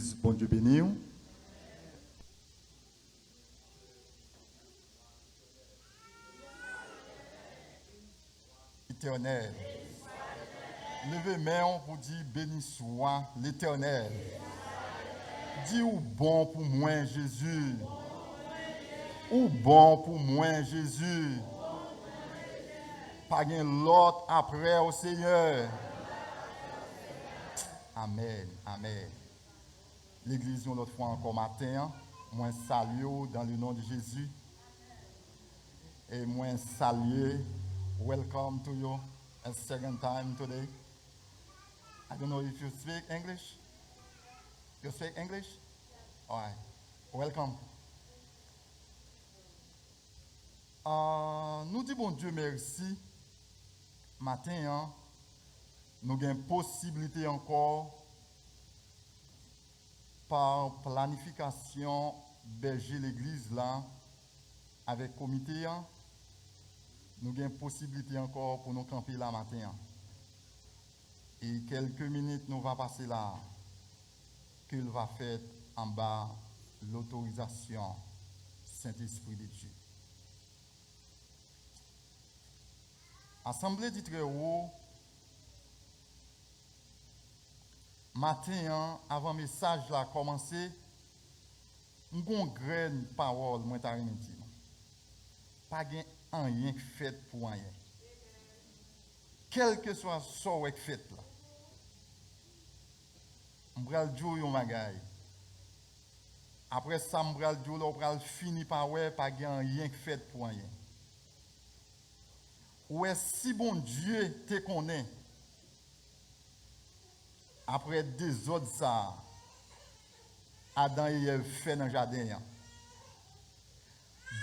l'église. Bon Dieu béni. Éternel. Levez main pour dire béni soit l'Éternel. Dis ou bon pour moi Jésus. Ou bon pour moi Jésus. Pas gain l'autre après au Seigneur. Amen. Amen. L'église, une autre fois encore matin, moi salue dans le nom de Jésus. Et moi salue, welcome to you a second time today. I don't know if you speak English. You speak English? All right. Welcome. Nous disons bon Dieu merci. Matin, nous avons une possibilité encore par planification berger l'église là avec comité. Nous avons une possibilité encore pour nous camper là matin. Et quelques minutes nous va passer là qu'il va faire en bas l'autorisation Saint-Esprit de Dieu. Assemblée du Très-Haut, matin, avant le message là commencer, nous avons une graine parole, moi t'as rien dit. Pas rien fait pour rien. Quel que soit ce que fait là. On va le dire un bagay. Après ça, on va le dire, on va finir par ouais, pas rien fait pour rien. Ouais, si bon Dieu te connaît, après des autres ça, Adam et Ève fait dans le jardin.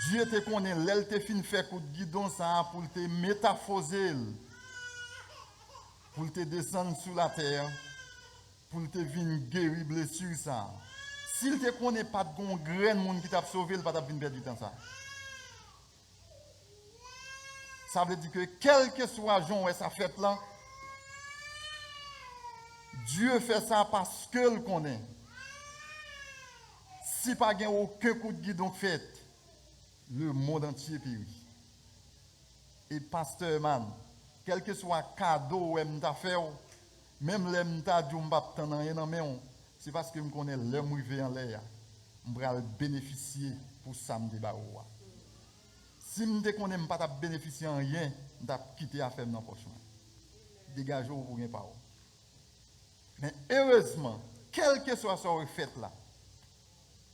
Dieu te connaît, l'elle te fin fait coup de guidon ça pour te métamorphoser, pour te descendre sur la terre, pour te venir guérir blessure ça. S'il te connaît pas de gon graine monde qui t'a sauvé, il pas t'a venir perdre du temps ça. Ça veut dire que quel que soit Jean ou sa fête là, Dieu fait ça parce que le connaît. Si pas gain aucun coup de guidon fait, le monde entier périt. Et pasteur man, quel que soit cadeau ou m'ta fait, même les m'ta dit m'pa t'en rien dans main, c'est parce que me connais l'homme rivé en l'air, m'bral bénéficier pour ça me débarou. Si je ne connais pas de bénéficier en rien, je vais quitter la ferme dans le prochain. Dégagez vous pour pas. Mais heureusement, quel que soit ce que vous faites là,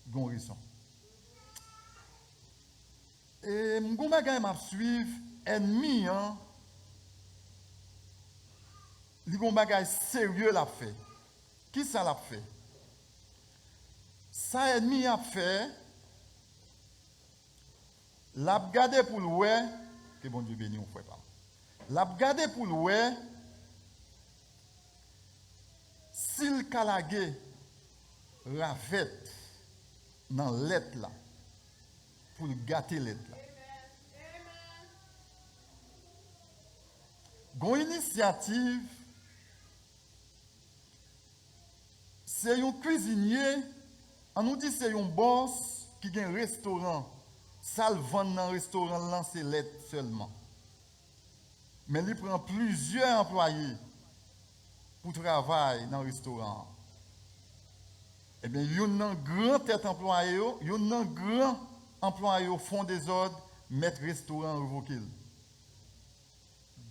il y a une raison. Et je vais suivre ennemi, il y a un bagage sérieux la fait. Qui ça l'a fait? Ça ennemi a fait. L'a gardé pour louer, que bon Dieu béni, on ne fait pas. L'a gardé pour louer, s'il calage ravette dans l'être là, pour gâter l'être là. Gon initiative, c'est un cuisinier, on nous dit c'est un boss qui a un restaurant. Ça le vend dans le restaurant, là, c'est l'aide seulement. Mais il prend plusieurs employés pour travailler dans le restaurant. Eh bien, il y a un grand tête employé, il y a un grand employé au fond des ordres, mettre le restaurant révoqué.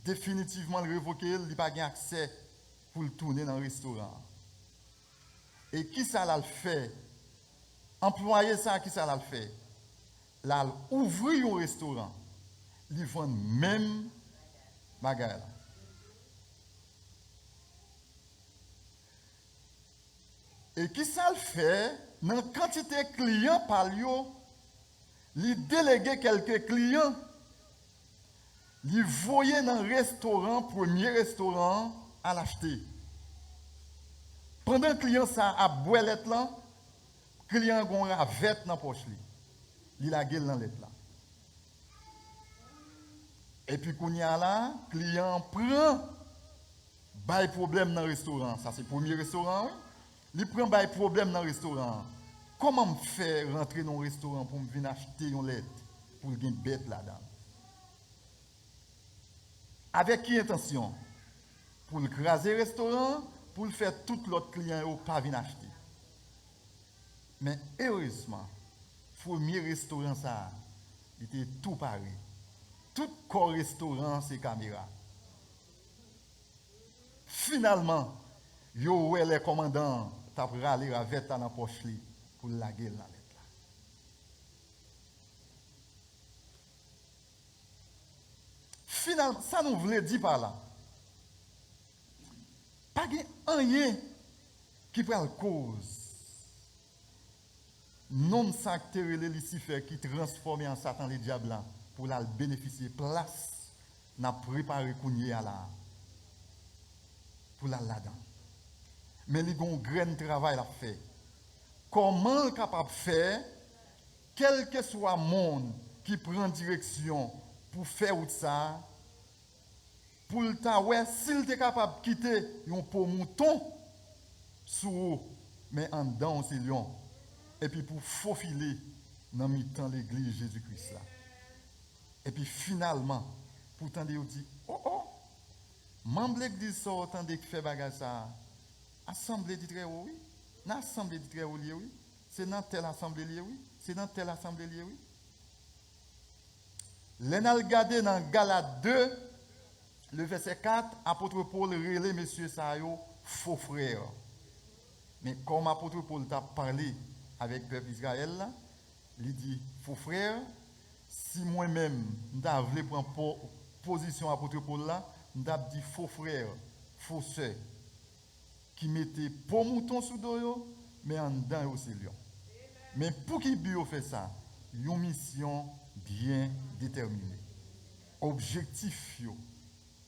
Définitivement le révoqué, il n'a pas accès pour le tourner dans le restaurant. Et qui ça l'a fait? Employé ça, qui ça l'a fait? Là, ouvrir un restaurant, ils vendent même bagarre. Et qui ça le fait, dans la quantité de clients par lui, il déléguer quelques clients, il voyait dans le restaurant, premier restaurant, à l'acheter. Pendant que le client ça a boilette là, le client a un vête dans la poche. Il a gueule dans l'être là. Et puis, quand il y a là, le client prend, bail problème dans le restaurant. Ça, c'est le premier restaurant, oui. il prend des problèmes dans le restaurant. Comment me faire rentrer dans le restaurant pour me venir acheter une lettre pour une bête là-dedans? Avec qui intention? Pour le craser le restaurant, pour le faire tout l'autre client pas venir acheter. Mais heureusement, le premier restaurant, ça, il était tout pareil. Tout corps restaurant, c'est caméra. Finalement, yo les commandants t'a râlé avec ta dans poche pour la gueule la lettre là. Finalement, ça nous voulait dire par là. Pas rien qui prend cause. Non s'acteur Lucifer qui transforme en Satan les diables pour la bénéficier place n'a préparé Kounye à la pour la là-dedans. Mais il y a un grand travail à faire. Comment est capable de faire, quel que soit le monde qui prend direction pour faire ça, pour le temps, ouais, s'il est capable de quitter un pot mouton sous mais en dedans c'est lion. Et puis pour faufiler dans le temps l'église Jésus-Christ là. Et puis finalement, pour tendre dit, oh, membre de l'église sort tant de fait bagage ça. Assemblée dit très haut, oui. L'assemblée dit très haut, oui. C'est dans telle assemblée, oui. C'est dans telle assemblée, oui. L'enal regardé dans Galates 2, le verset 4, apôtre Paul relève monsieur Sayo, faux frère. Mais comme apôtre Paul t'a parlé avec le peuple Israël, il dit, faux frère, si moi-même, je voulais prendre position apôtre Paul là, je dit faux frère, faux soeur, qui mettait pour mouton sous dos, mais en dedans aussi lion. Mais pour qui bio fait ça, une mission bien déterminée. Objectif yo.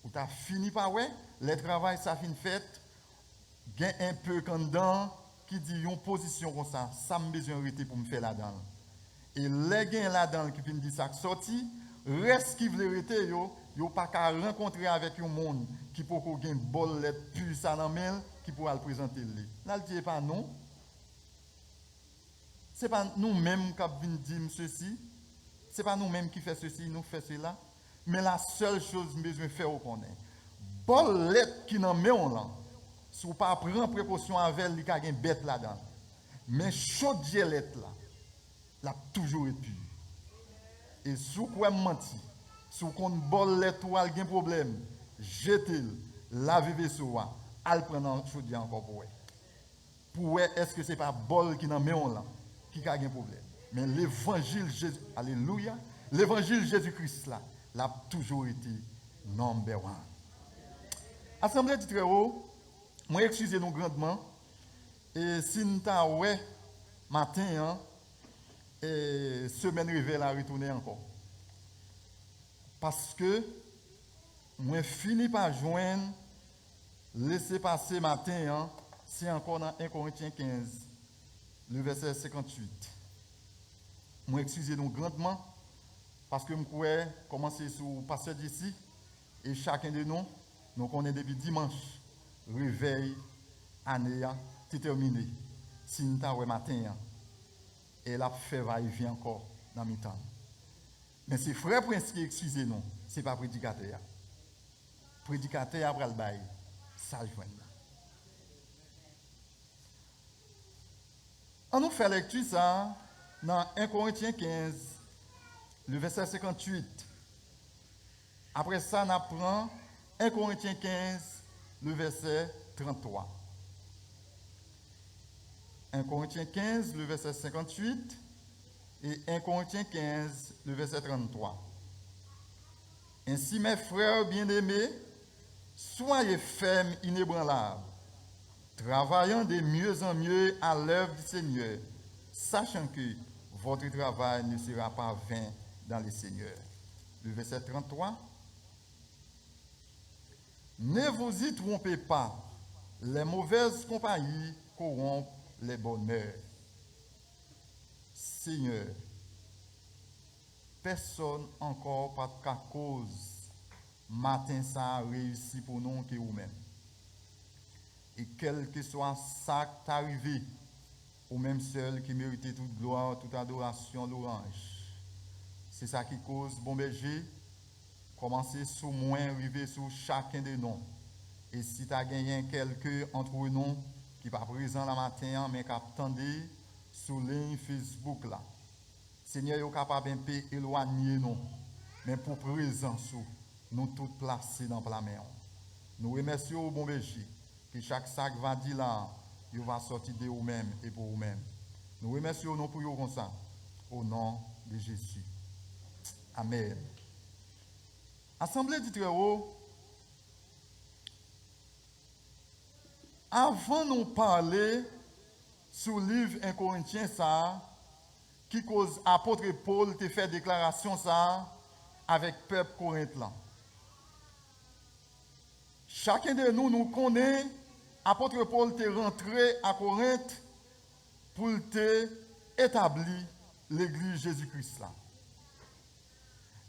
Ou t'as fini par ouais, le travail ça fin fait, gain un peu quand dedans qui dit une position comme ça me besoin arrêter pour me faire là-dedans. Et les gains là-dedans qui fin dit ça sorti, reste qui veut arrêter yo pas qu'à rencontrer avec un monde qui peut qu'on gain bol lettre plus ça dans mail qui pourra le présenter lui. Là il dit pas non. C'est pas nous-mêmes qui venons dire ceci. C'est pas nous-mêmes qui fait ceci, nous fait cela. Mais la seule chose que nous besoin faire au connaît. Bol lettre qui n'en met on là. Si vous pas prendre précaution avec lui, il y a une bête là-dedans. Mais chaude lettre là, l'a toujours été. Et si vous pouvez mentir, si vous comptez bol lettre ou un problème, jetez-le, lavez vaisseau, al prendre en chaudière encore pour pour est-ce que c'est pas bol qui n'en met on là qui a un problème. Mais l'évangile Jésus, alléluia, l'évangile Jésus-Christ là, l'a toujours été number one. Assemblée du très haut, moi excusez-nous grandement. Et si nous avons ouais matin hein, et semaine réveil à retourner encore. Parce que moi fini par joindre laisser passer matin hein, c'est encore dans 1 Corinthiens 15 le verset 58. Moi excusez-nous grandement parce que je crois commencer sur le pasteur d'ici et chacun de nous connaissons depuis dimanche réveil année c'est terminé. Si nous avons matin et la fait va-et-vient encore dans mi temps. Mais c'est frère Prince qui excusez-nous, ce n'est pas prédicateur. Prédicateur après le bail, ça joint. On nous fait lecture ça dans 1 Corinthiens 15, le verset 58. Après ça, on apprend 1 Corinthiens 15, le verset 33. 1 Corinthiens 15, le verset 58 et 1 Corinthiens 15, le verset 33. Ainsi, mes frères bien-aimés, soyez fermes, inébranlables, travaillant de mieux en mieux à l'œuvre du Seigneur, sachant que votre travail ne sera pas vain dans le Seigneur. Le verset 33. Ne vous y trompez pas, les mauvaises compagnies corrompent les bonheurs. Seigneur, personne encore pas qu'à cause matin ça a réussi pour nous que vous-même. Et quel que soit ça qui t'est arrivé, ou même seul qui méritait toute gloire, toute adoration, louange. C'est ça qui cause, bon berger, commencer sous moi, arriver sur chacun de nous. Et si tu as gagné quelqu'un entre nous qui n'est pas présent la matin, mais qui a attendu sur ligne Facebook là, Seigneur est capable un peu éloigner nous, mais pour présence, nous tous placés dans la main. Nous remercions au bon berger que chaque sac va dire là, il va sortir de vous-même et pour vous-même. Nous remercions, nous prions comme ça, au nom de Jésus. Amen. Assemblée du Très-Haut, avant de nous parler sur le livre 1 Corinthiens, ça, qui cause apôtre Paul te fait déclaration ça avec le peuple corinthien. Chacun de nous, nous connaît, apôtre Paul te rentré à Corinthe pour te établir l'église Jésus-Christ là.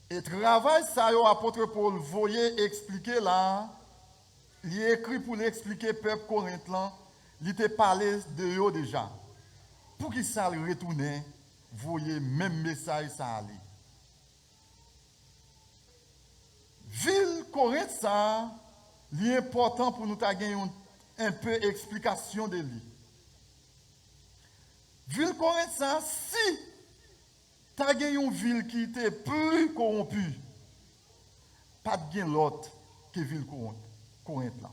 Et travail ça, apôtre Paul voyait expliquer là, il est écrit pour l'expliquer peuple corinthien, il te parlé de eux déjà. Pour qu'il ça retourne, voyez même message ça aller. Ville Corinthe ça, il est important pour nous gagner un peu d'explication de lui. Ville Corinthe ça, si tu as gagné une ville qui était plus corrompue, pas de gain l'autre que ville Corinthe là.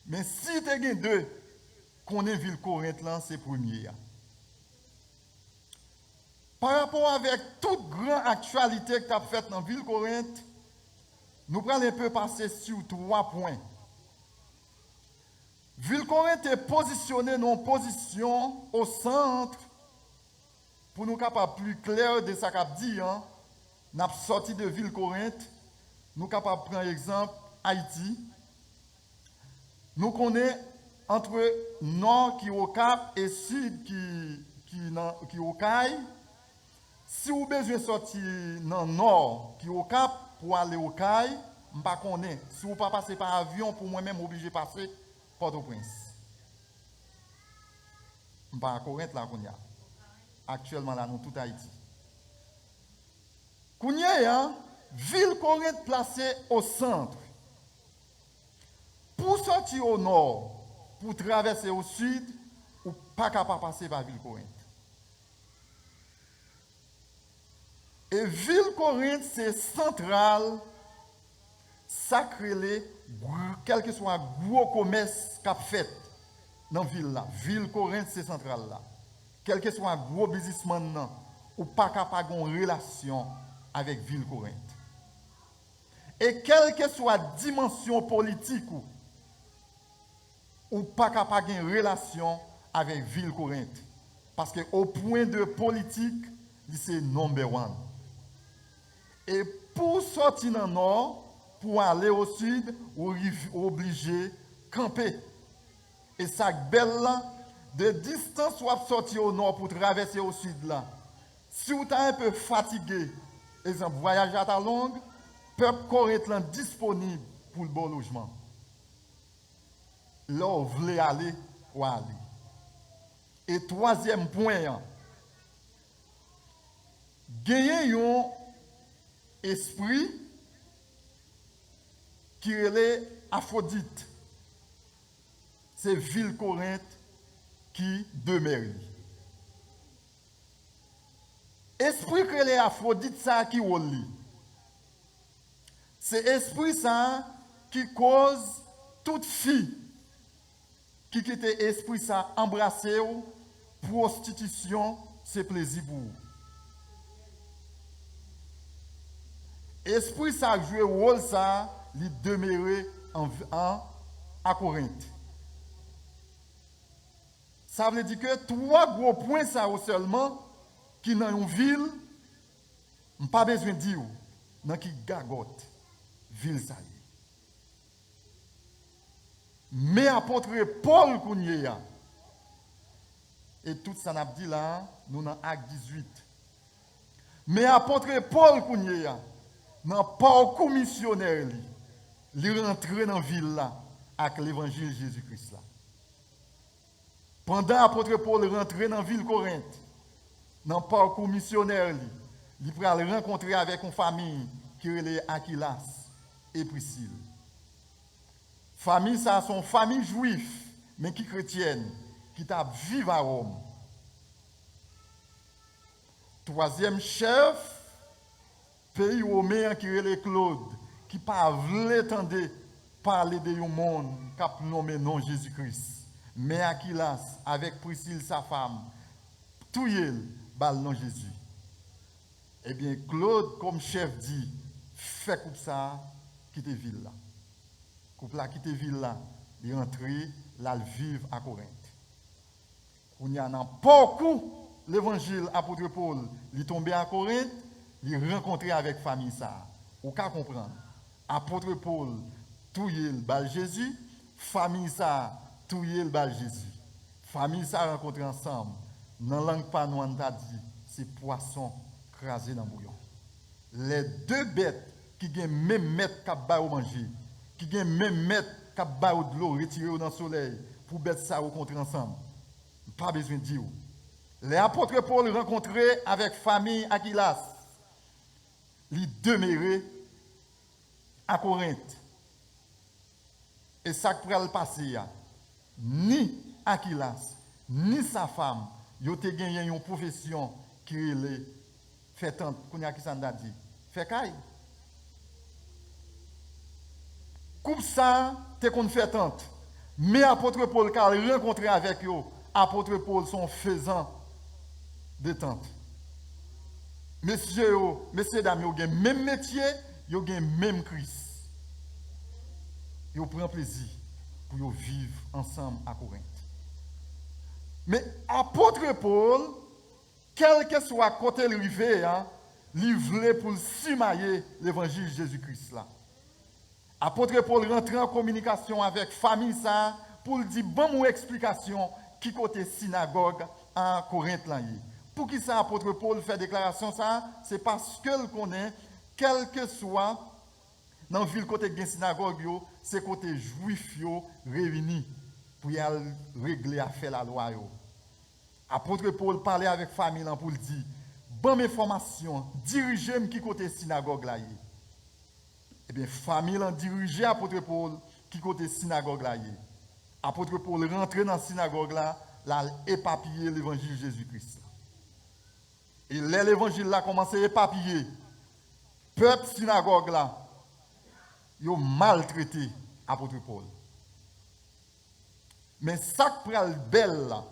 Mais si tu as gagné deux, qu'on est ville Corinthe là, c'est premier. Par rapport avec toute grande actualité que tu as faite dans la ville Corinthe, nous prenons un peu passer sur 3 points. Ville Corinthe est positionnée dans une position au centre pour nous capables plus clair de ce qu'a dit. Nous avons sorti de ville Corinthe, nous sommes capables de prendre exemple Haïti. Nous connaissons entre nord qui est au Cap et sud qui est au Caille. Si vous avez besoin de sortir dans le nord qui est au Cap pour aller au Caille, je ne connais pas. Si vous ne passez pas par avion, pour moi-même obligé de passer Port-au-Prince. Je ne pas à Corinthe là, actuellement là, nous tout Haïti. Kounia, ville Corinthe placée au centre. Pour sortir au nord, pour traverser au sud, ou pas capable de passer par ville Corinthe. Et ville Corinthe, c'est central, sacré, quel que soit le gros commerce qu'a fait dans la ville là. Ville Corinthe, c'est central là. Quel que soit le gros businessman, ou pas capable de relation avec ville Corinthe. Et quelle que soit la dimension politique, ou pas capable de relation avec ville Corinthe. Parce qu'au point de politique, c'est number one. Et pour sortir dans le nord, pour aller au sud, on est obligé de camper. Et ça belle là, de distance ou sortir au nord pour traverser au sud là. Si vous êtes un peu fatigué, exemple, voyage à ta longue, peuple coréen disponible pour le bon logement. Là, vous voulez aller, ou aller. Et troisième point, gagner un esprit qui est Aphrodite. C'est ville Corinthe qui demeure. Esprit qui est Aphrodite, ça qui est li. C'est esprit ça qui cause toute fille qui quitte esprit ça embrasser ou prostitution, c'est plaisir pour vous. Esprit ça joue rôle ça, il demeurer à Corinthe. Ça veut dire que 3 gros points ça seulement qui dans une ville, pas besoin de dire dans qui gagote ville ça. Mais apôtre Paul Kounia, et tout ça n'a dit là, nous dans Acte 18. Mais apôtre Paul Kounia, dans le parcours missionnaire, il est rentré dans la ville là, avec l'évangile Jésus-Christ là. Pendant l'apôtre Paul rentrait dans la ville de Corinthe, dans le parcours missionnaire, il pourra le rencontrer avec une famille qui est Aquilas et Priscille. Famille, ça, sont famille juive, mais qui chrétienne, qui t'a vivre à Rome. Troisième chef, pays romain qui est Claude, qui pas voulu parler de un monde qui a nommé non Jésus-Christ. Mais Aquilas, avec Priscille, sa femme, tout le bal non Jésus. Eh bien, Claude, comme chef, dit, fait comme ça, quitte ville là. Couple là, quitte ville là, il rentre, là, il vivre à Corinthe. On y a beaucoup l'évangile apôtre Paul, il est tombé à Corinthe, il est rencontré avec famille ça. Ou qu'à comprendre. Apôtre Paul, tout le bal Jésus, famille ça, tout le bal Jésus. Famille ça rencontré ensemble. Dans la langue pas nous t'a dit, c'est poisson crasé dans le bouillon. Les deux bêtes qui ont même maître qui ba manger, qui ont même maître qui ba de l'eau retiré dans le soleil pour bêtes ça rencontrer ensemble. Pas besoin de dire. Les apôtres Paul rencontrés avec famille Aquilas, ils demeuraient à Corinthe. Et ça qui pourrait le passer, ni Aquilas, ni sa femme, ils ont gagné une profession qui est fait tant, qu'on a qui s'en a dit, fait caille. Comme ça, t'es qu'on fait tant. Mais apôtre Paul, car rencontré avec eux, apôtre Paul sont faisant de tente. Messieurs, dames, ils ont le même métier, ils ont le même Christ. Ils prennent plaisir pour vivre ensemble à Corinthe. Mais apôtre Paul, quel que soit côté arrivé, il voulait pour simailler l'évangile de Jésus-Christ là. Apôtre Paul rentre en communication avec famille ça pour dire bonne explication qui côté synagogue en Corinthe là. Pour qui ça apôtre Paul fait déclaration ça, c'est parce que le connaît quel que soit dans la ville côté de synagogue yo, c'est côté juif yo réunis pour y régler affaire la loi yo. Apôtre Paul parlait avec famille là pour dire bonne information, dirigez-moi qui côté synagogue là. Eh bien famille là dirigeait apôtre Paul qui côté synagogue là. Apôtre Paul rentre dans la synagogue là, éparpiller l'évangile de Jésus-Christ. Et l'évangile là commencé à éparpiller. Peuple synagogue là, ils ont maltraité apôtre Paul. Mais ça qui prend le bel là,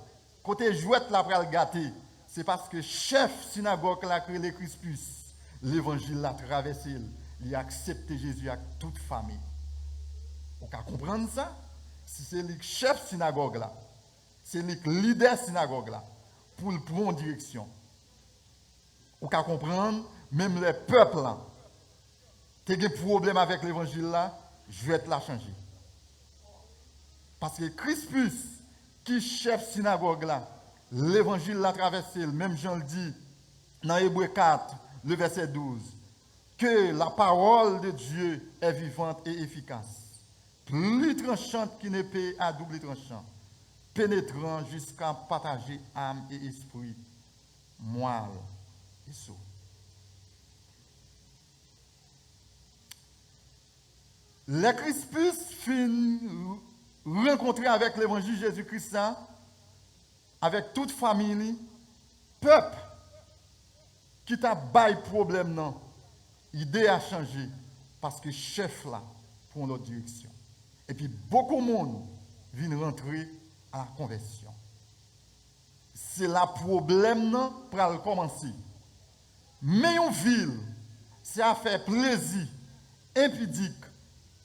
côté jouette là pour le gâter, c'est parce que chef synagogue là créé les Crispus, l'évangile là traversé, il a accepté Jésus avec toute famille. Vous pouvez comprendre ça? Si c'est le chef synagogue là, c'est le leader synagogue là, pour le prendre en direction. Vous pouvez comprendre, même les peuples là, qui ont des problèmes avec l'évangile là, je vais te la changer. Parce que Crispus, qui est chef synagogue là, l'évangile l'a traversé, même Jean le dit, dans Hébreux 4, le verset 12, que la parole de Dieu est vivante et efficace, plus tranchante qu'une épée à double tranchant, pénétrant jusqu'à partager âme et esprit, moelle et sceau. Les Crispus finissent rencontrer avec l'évangile de Jésus-Christ, avec toute famille, peuple qui t'a bail problème, non. L'idée a changé parce que chef là prend l'autre direction. Et puis beaucoup de monde vient rentrer à la conversion. C'est là problème non pour commencer. Mais en ville, c'est à faire plaisir, impudique,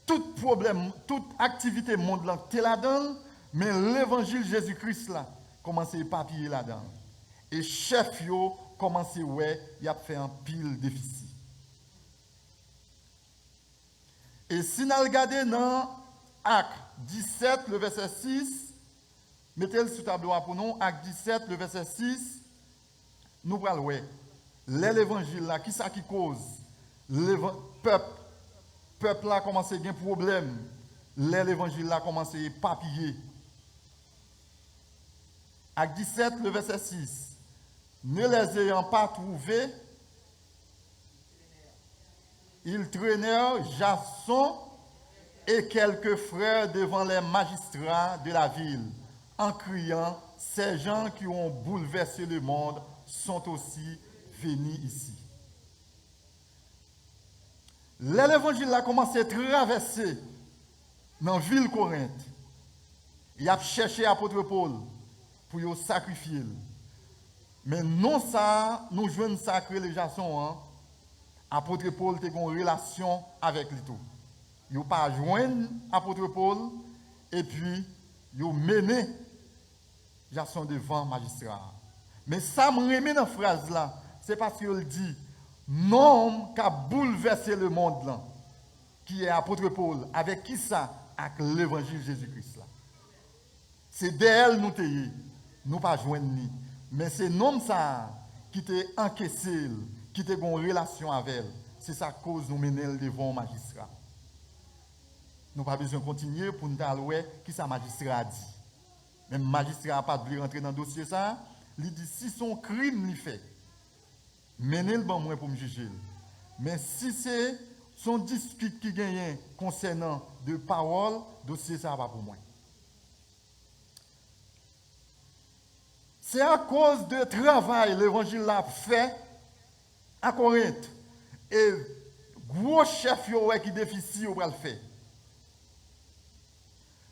tout problème, toute activité monde là, t'es là-dedans, mais l'évangile Jésus-Christ là, commence à éparpiller là-dedans. Et chef yo commence ouais, il a fait un pile déficit. Et si nous regardons dans Acte 17, le verset 6, mettez-le sur le tableau pour nous, Acte 17, le verset 6, nous allons voir. L'évangile là, qui ça qui cause? Le peuple là commence à avoir un problème. l'évangile a commencé à papiller. Acte 17, le verset 6. Ne les ayant pas trouvés, ils traînèrent Jason et quelques frères devant les magistrats de la ville, en criant, ces gens qui ont bouleversé le monde sont aussi venus ici. L'évangile a commencé à traverser dans la ville de Corinthe. Il a cherché l'apôtre Paul pour le sacrifier. Mais non ça, nous jouons sacré les Jason. Apôtre Paul a une relation avec lui tout. Il n'a pas joindre apôtre Paul et puis il a mené Jason devant le magistrat. Mais ça me remet dans la phrase là, c'est parce qu'il dit non qui a bouleversé le monde là, qui est apôtre Paul, avec qui ça? Avec l'évangile Jésus-Christ là. C'est d'elle nous t'ayons, nous pas joindre ni. Mais c'est non ça qui t'a encaissé, qui t'a une relation avec elle. C'est sa cause nous mener devant le magistrat. Nous n'avons pas besoin de continuer pour nous dire qui ça magistrat a dit. Même le magistrat n'a pas voulu rentrer dans le dossier ça. Il dit si son crime il fait, menez le bon moi pour me juger. Mais si c'est son dispute qui gagne concernant de paroles, dossier ça va pour moi. C'est à cause de travail l'évangile l'a fait à Corinthe. Et gros chef qui déficit au le fait.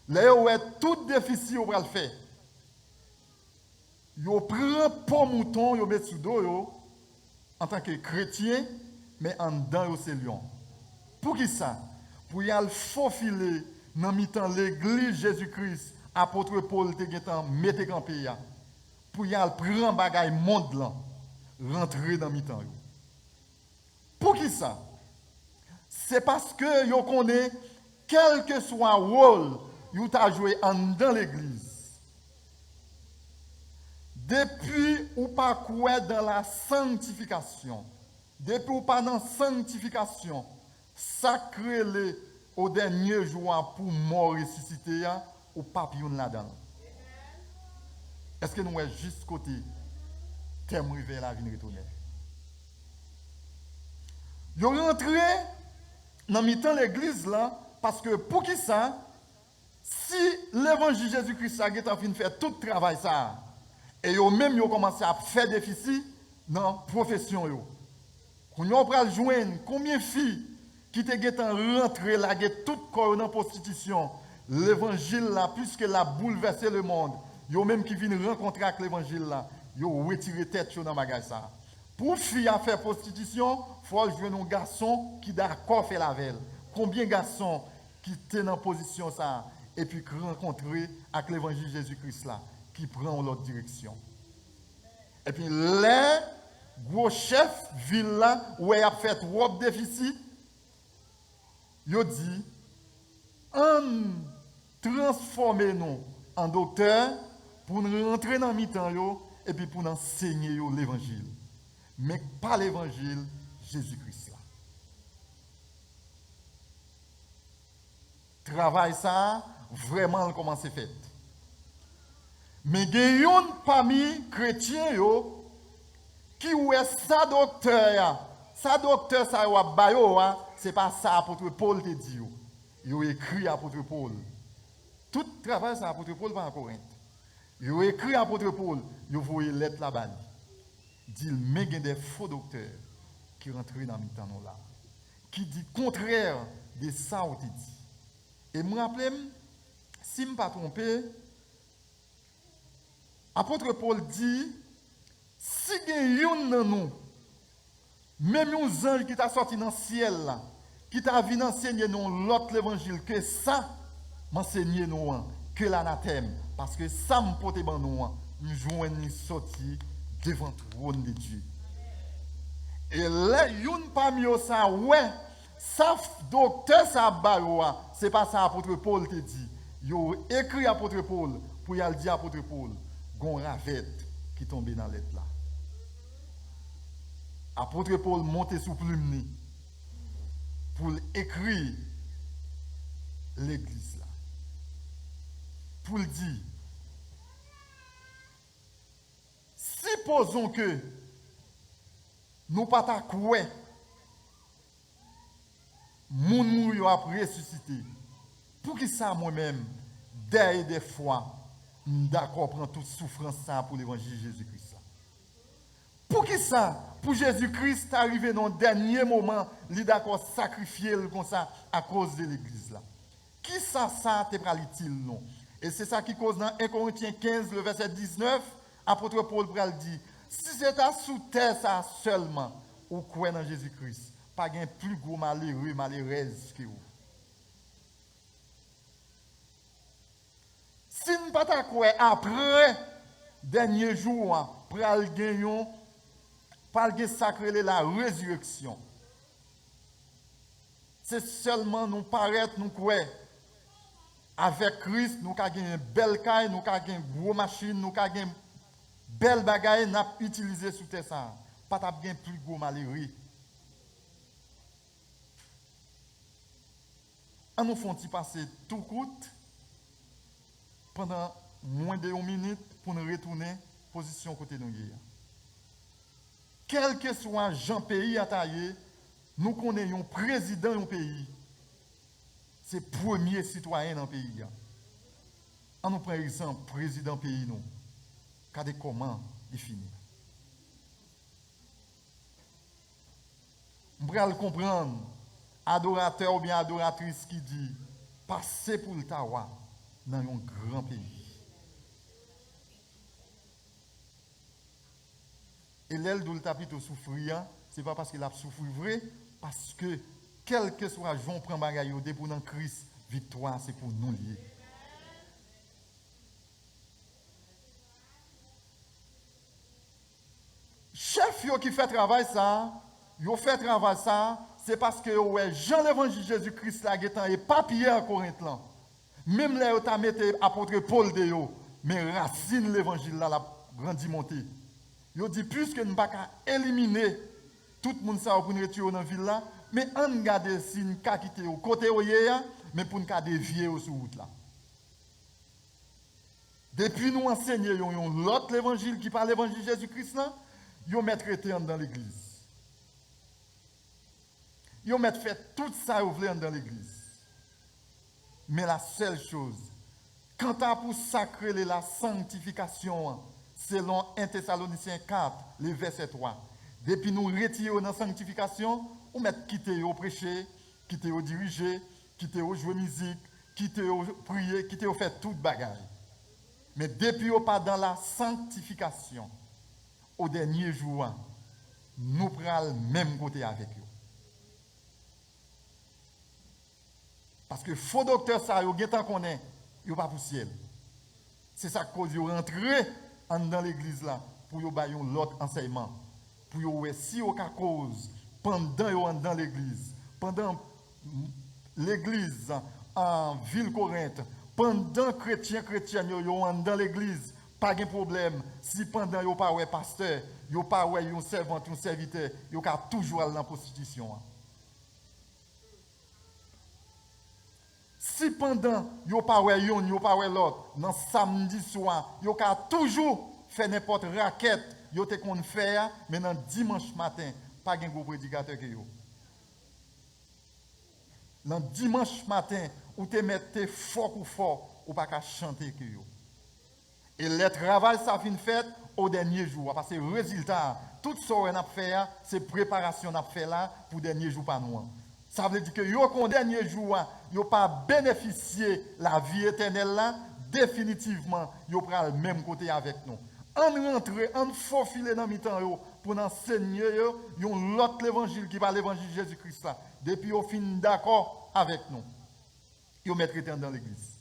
Là où est tout déficit au le fait. Yo prend pour mouton, yo met sous dos en tant que chrétien, mais en dedans yo c'est lion. Pour qui ça? Pour y aller faufiler dans mi-temps l'église Jésus-Christ, apôtre Paul te getan mette campé ya. Pour y aller prendre bagay monde là, rentrer dans mi-temps yo. Pour qui ça? C'est parce que yo connaît quel que soit le rôle yo t'a joué en dans l'église. Depuis ou pas quoi dans la sanctification, depuis ou pas dans la sanctification, sacré au dernier jour pour mort ressuscité ou papillon là-dedans. Est-ce que nous sommes juste côté thème rivé la vie retourner? Ils rentré dans mi-temps l'église là parce que pour qui ça? Si l'évangile Jésus-Christ a fait tout le travail ça. Et eux même ils ont commencé à faire déficit dans la profession. Quand ils ont joindre combien de filles qui étaient rentrées là, tout corps dans la prostitution, l'évangile là, puisque l'a bouleversé le monde, ils ont même qui viennent rencontrer avec l'évangile là, ils ont retiré tête dans le magasin ça. Pour filles à faire prostitution, il faut joindre un garçon qui d'accord fait la veille. Combien de garçons qui étaient dans position ça et puis rencontrer avec l'évangile Jésus-Christ là, qui prend l'autre direction. Et puis les gros chefs ville là où il a fait trop de déficit, il a dit on transformer nous en docteur pour nous rentrer dans mi-temps et puis pour nous enseigner l'évangile. Mais pas l'évangile Jésus-Christ là. Travail ça vraiment comment c'est fait. Mais il y a parmi les chrétiens qui est sa docteur. Sa docteur, ça c'est pas ça apôtre Paul te dit. Il a écrit apôtre Paul. Tout travail, ça apôtre Paul va en Corinthe. Il a écrit apôtre Paul. Il a envoyé une lettre là-bas. Il dit, mais il y a des faux docteurs qui rentrent dans le temps là. Qui dit contraire de ça on te dit. Et je me rappelle, si je ne me pas trompé, apôtre Paul dit, si il y a un nous, même un ange qui t'a sorti dans le ciel, qui t'a vu enseigner nous l'autre l'évangile, que ça m'enseigne nous, que l'anathème, parce que ça me porte ban nous, nous jouons une sortie devant le trône de Dieu. Et là, il y a parmi eux, ça, ouais, ça, docteur, ça, c'est pas ça, apôtre Paul te dit. Il a écrit apôtre Paul, pour y aller dire apôtre Paul. Gon ravette qui tombe dans l'être là. Apôtre Paul monte sous plume pour écrire l'église là. Pour le dire, supposons que nous pas ta quoi, moun mou yo a ressuscité. Pour qui ça moi-même, des fois, d'accord prendre toute souffrance ça pour l'évangile de Jésus-Christ. Pour qui ça? Pour Jésus-Christ arrivé dans le dernier moment, il est d'accord sacrifier comme ça à cause de l'église là. Qui ça te prend-il non? Et c'est ça qui cause dans 1 Corinthiens 15 le verset 19, apôtre Paul pral dit, si c'est à sous terre ça seulement ou quoi dans Jésus-Christ, pas un plus gros malheureux malheureuse que vous. Si nous pas ta quoi après dernier jour pral gagnon par le sacré la résurrection. C'est seulement nous paraître nous quoi avec Christ nous avons une belle caille, nous avons une grosse machine, nous avons une belle bagaille n'a utilisé sous terre ça. Pas ta bien plus gros malheureux. On nous font passer tout coûte pendant moins de 1 minute pour nous retourner position côté nous. Quel que soit Jean pays à tailler, nous connaissons un président du pays. C'est le premier citoyen dans le pays. On nous prend exemple, président pays nous. Regardez comment il finit. On va comprendre, adorateur ou bien adoratrice qui dit, passez pour le tawa dans un grand pays. Et l'aile d'où le tapis de souffrir, ce n'est pas parce qu'il a souffert vrai, parce que quel que soit Jean prend bagaille pour dans Christ, victoire c'est pour nous lier. Chef qui fait travail ça, c'est parce que Jean l'évangile Jésus-Christ là et papier en Corinthe là. Même là tu as mis apôtre Paul de yo, mais racine l'évangile là la grandi monter. Yo dit puisque nous pas éliminer tout le monde ça pour nous retirer dans ville là, mais on garde si nous quitter au côté mais pour nous dévier sur route là. Depuis nous enseigner l'autre l'évangile qui parle l'évangile de Jésus-Christ là, yo mettre traité dans l'église. Yo mettre fait tout ça vous voulez dans l'église. Mais la seule chose, quand tu as pour sacrer la sanctification, selon 1 Thessaloniciens 4, le verset 3, depuis nous retirer dans la sanctification, on met quitter au prêcher, quitter au diriger, quitter au jouer musique, quitter au prier, quitter au faire toute bagaille. Mais depuis au pas dans la sanctification, au dernier jour, nous prenons le même côté avec eux. Parce que faux docteur ça, yo gen qu'on est, yo pas pour ciel. C'est ça que cause yo rentrer dans l'église là pour yo ba yon l'autre enseignement. Pour yo si au cas cause pendant yo dans l'église, pendant l'église en ville Corinthe, pendant chrétien yo dans l'église, pas de problème. Si pendant yo pas ouais pasteur, yo pas ouais yon servant, yon serviteur, yo ka toujours aller dans prostitution. Si pendant yo pas ouais yon, yo pas ouais l'autre, dans samedi soir, yo ka toujours fait n'importe raquette, yo te kon faire, mais dans dimanche matin, pas gen gros prédicateur que yo. Dans dimanche matin, ou te mette fort ou pas ka chanter que yo. Et le travail ça fin fait au dernier jour parce que résultat, tout ça on a fait, c'est préparation on a fait là pour dernier jour pas nous. Ça veut dire que yo qu'on dernier jour, yo pas bénéficier la vie éternelle là, définitivement, yo prend le même côté avec nous. On rentre, on faufiler dans mi-temps yo pour enseigner yo l'autre évangile qui parle l'évangile de Jésus-Christ là. Depuis yo fin d'accord avec nous. Yo mettre dans l'église.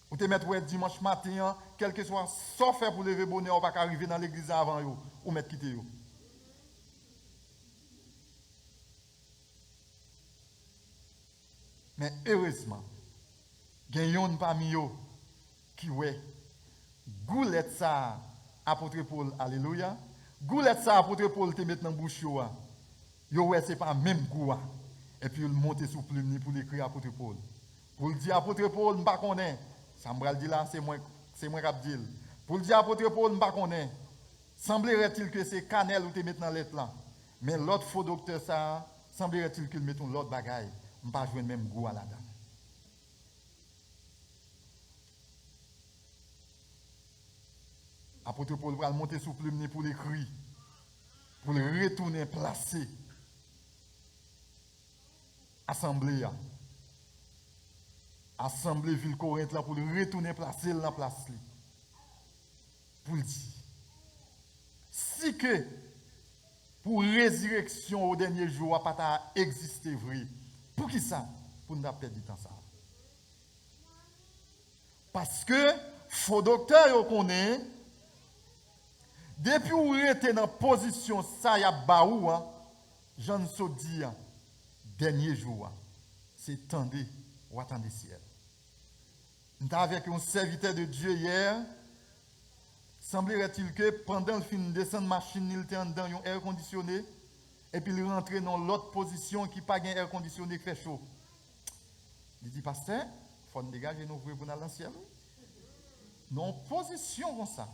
Ou te mettre dimanche matin, quel que soit ça faire pour lever bonheur, on va pas arriver dans l'église avant yo, ou mettre quitter yo. Mais heureusement, il y a un parmi eux qui ouais goulette ça apôtre Paul alléluia. Goulette ça apôtre Paul te met dans bouche yo. Yo ouais c'est pas même goût. Et puis il monte sous plume pour l'écrire à apôtre Paul. Pour le dire à apôtre Paul, je ne connais pas. Ça me dit là, c'est moi qui dis. Pour le dire à apôtre Paul, je ne connais pas. Semblerait-il que c'est Canel ou tu mets dans lettre là. Mais l'autre faux docteur, ça, semblerait-il qu'il mette l'autre bagaille. Je ne vais pas jouer le même goût à la dame. Apôtre Paul va monter sous plume pour l'écrire. Pour le retourner placer. Assemblée. Assemblée ville Corinthe là pour le retourner placer dans la place. Pour le dire. Si que pour résurrection au dernier jour, pas exister vrai. Pour qui ça? Pour ne pas perdre du temps ça. Parce que, faux docteur, vous connaissez, depuis que vous êtes dans la position, ça y a baou, j'en sais dire, dernier jour, c'est tendez ou attendez ciel. Nous avons avec un serviteur de Dieu hier. Semblerait-il que pendant le film descendre machine, il était dans un air conditionné et puis il rentre dans l'autre position qui n'a pas un air conditionné qui fait chaud. Il dit, pasteur, il faut nous dégager nos ouvrir pour aller dans le ciel. Non, position comme ça.